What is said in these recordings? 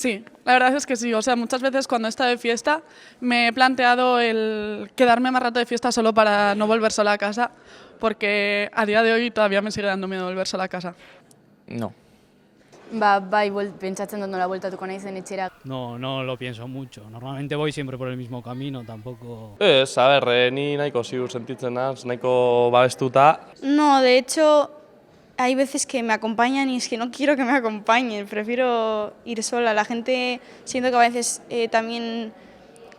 Sí, la verdad es que sí. O sea, muchas veces cuando he estado de fiesta me he planteado el quedarme más rato de fiesta solo para no volver sola a casa, porque a día de hoy todavía me sigue dando miedo volver sola a casa. No. Bai, pentsatzen dut nola bueltatuko naizen etxera. No, no lo pienso mucho. Normalmente voy siempre por el mismo camino, tampoco... A ber, ni nahiko ziur sentitzen naz, nahiko babestuta. No, de hecho, hay veces que me acompañan y es que no quiero que me acompañen, prefiero ir sola. La gente siento que a veces también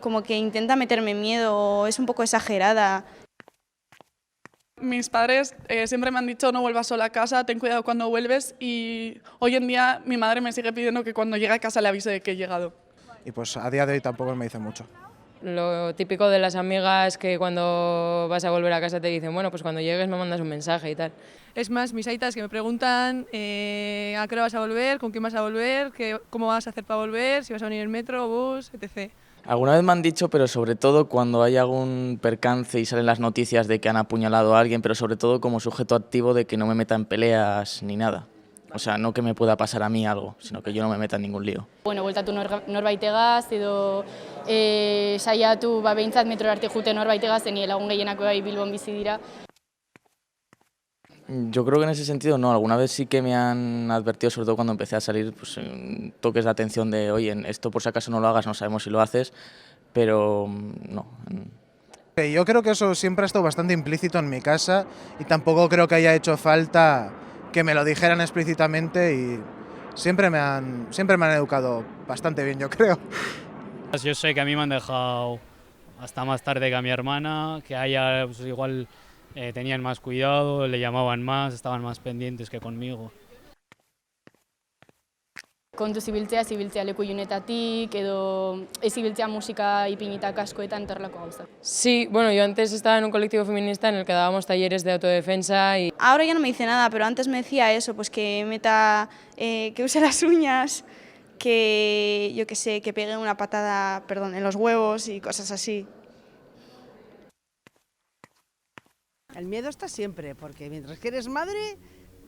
como que intenta meterme miedo o es un poco exagerada. Mis padres siempre me han dicho no vuelvas sola a casa, ten cuidado cuando vuelves, y hoy en día mi madre me sigue pidiendo que cuando llegue a casa le avise de que he llegado. Y pues a día de hoy tampoco me dice mucho. Lo típico de las amigas que cuando vas a volver a casa te dicen, bueno, pues cuando llegues me mandas un mensaje y tal. Es más, mis aitas que me preguntan a qué hora vas a volver, con quién vas a volver, cómo vas a hacer para volver, si vas a venir en metro, bus, etc. Alguna vez me han dicho, pero sobre todo cuando hay algún percance y salen las noticias de que han apuñalado a alguien, pero sobre todo como sujeto activo de que no me meta en peleas ni nada. O sea, no que me pueda pasar a mí algo, sino que yo no me meta en ningún lío. Bueno, bueltatu norbaitegaz edo saiatu behintzat metrora arte jute norbaitegaz, zeni lagun gehienak bai Bilbon bizi dira. Yo creo que en ese sentido no, alguna vez sí que me han advertido, sobre todo cuando empecé a salir, pues, toques de atención de, oye, esto por si acaso no lo hagas, no sabemos si lo haces, pero no. Yo creo que eso siempre ha estado bastante implícito en mi casa y tampoco creo que haya hecho falta que me lo dijeran explícitamente y siempre me han educado bastante bien, yo creo. Yo sé que a mí me han dejado hasta más tarde que a mi hermana, que a ella pues, igual tenían más cuidado, le llamaban más, estaban más pendientes que conmigo. Kontuz ibiltzea leku ilunetatik, edo ez ibiltzea musika ipinita kaskoetan eta horrelako gauzak. Sí, bueno, yo antes estaba en un colectivo feminista en el que dábamos talleres de autodefensa y... Ahora ya no me dice nada, pero antes me decía eso, pues que meta, que use las uñas, que yo qué sé, que pegue una patada, perdón, en los huevos y cosas así. El miedo está siempre, porque mientras que eres madre,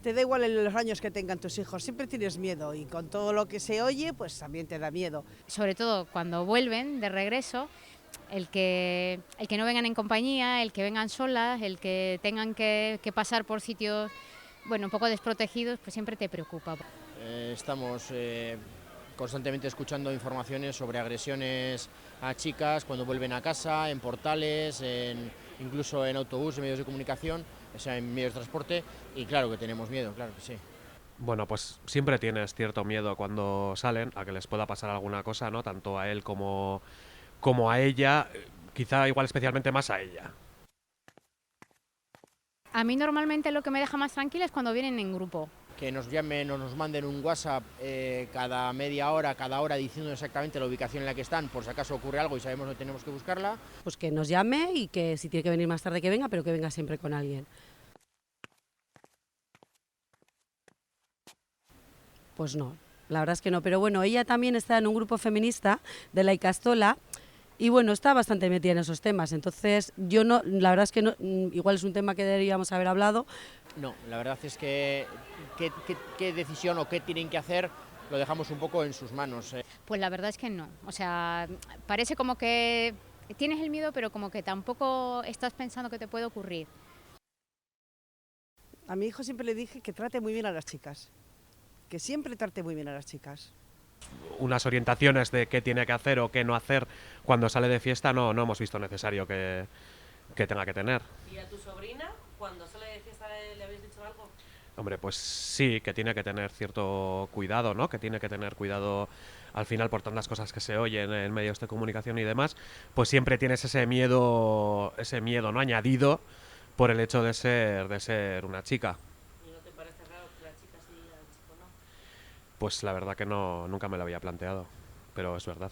te da igual en los años que tengan tus hijos, siempre tienes miedo y con todo lo que se oye, pues también te da miedo. Sobre todo cuando vuelven de regreso, el que no vengan en compañía, el que vengan solas, el que tengan que pasar por sitios, bueno, un poco desprotegidos, pues siempre te preocupa. Estamos constantemente escuchando informaciones sobre agresiones a chicas cuando vuelven a casa, en portales, incluso en autobús, en medios de comunicación, o sea, en medios de transporte, y claro que tenemos miedo, claro que sí. Bueno, pues siempre tienes cierto miedo cuando salen a que les pueda pasar alguna cosa, ¿no? Tanto a él como a ella, quizá igual especialmente más a ella. A mí normalmente lo que me deja más tranquila es cuando vienen en grupo. Que nos llamen o nos manden un WhatsApp cada media hora, cada hora, diciendo exactamente la ubicación en la que están, por si acaso ocurre algo y sabemos dónde tenemos que buscarla. Pues que nos llame y que si tiene que venir más tarde que venga, pero que venga siempre con alguien. Pues no, la verdad es que no, pero bueno, ella también está en un grupo feminista de la Ikastola y bueno, está bastante metida en esos temas, entonces yo no, la verdad es que no, igual es un tema que deberíamos haber hablado. No, la verdad es que qué decisión o qué tienen que hacer lo dejamos un poco en sus manos. Pues la verdad es que no, o sea, parece como que tienes el miedo, pero como que tampoco estás pensando que te puede ocurrir. A mi hijo siempre le dije que trate muy bien a las chicas, que siempre trate muy bien a las chicas. Unas orientaciones de qué tiene que hacer o qué no hacer cuando sale de fiesta no hemos visto necesario que tenga que tener. ¿Y a tu sobrina, cuando sale de fiesta, le habéis dicho algo? Hombre, pues sí, que tiene que tener cierto cuidado, ¿no? Que tiene que tener cuidado al final por tantas cosas que se oyen en medios de comunicación y demás, pues siempre tienes ese miedo, ¿no? Añadido por el hecho de ser una chica. ¿Y no te parece raro que la chica sí y el chico no? Pues la verdad que no, nunca me lo había planteado, pero es verdad.